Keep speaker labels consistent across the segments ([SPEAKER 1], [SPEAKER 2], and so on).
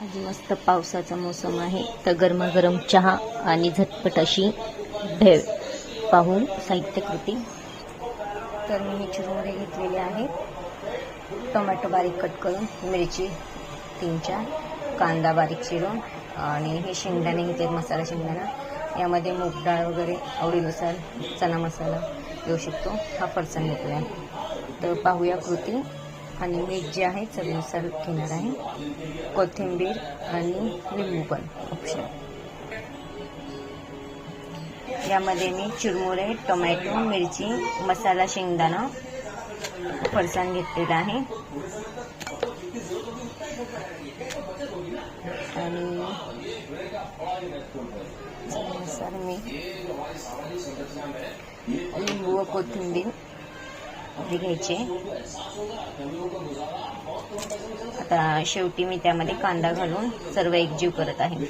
[SPEAKER 1] आज मस्त पावसाचा मोसम आहे, तर गरमागरम चहा आणि झटपट अशी भेळ. पाहू साहित्य कृती. तर मी हे चिरमुरे घेतलेले आहेत, टोमॅटो बारीक कट करून, मिरची 3-4, कांदा बारीक चिरून, आणि हे शेंगदाणे घेतले, मसाला शेंगदाणा. यामध्ये मूग डाळ वगैरे आवडीनुसार चना मसाला घेऊ शकतो. हा फरसाण घेतला आहे. तर पाहूया कृती. आणि मीठ जे आहे चवीनुसार घेणार आहे, कोथिंबीर आणि लिंबू पण ऑप्शन. यामध्ये मी चिरमुरे, टोमॅटो, मिरची, मसाला शेंगदाणा, फरसाण घेतलेला आहे. आणि चवीनुसार मीठ, लिंबू व कोथिंबीर घ्यायचे. आता शेवटी मी त्यामध्ये कांदा घालून सर्व एकजीव करत आहे.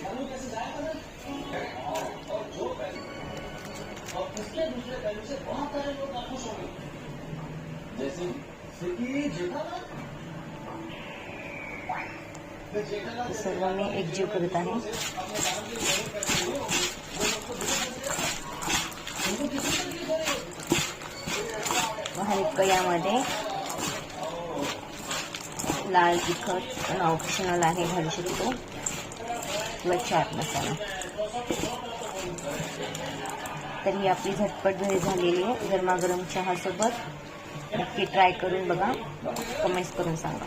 [SPEAKER 1] सर्व मी एकजीव करत आहे. हलक यामध्ये लाल तिखट पण ऑप्शनल आहे, घालू शकतो, किंवा चाट मसाला. तर ही आपली झटपट भेळ झालेली आहे गरमागरम चहासोबत. नक्की ट्राय करून बघा, कमेंट्स करून सांगा.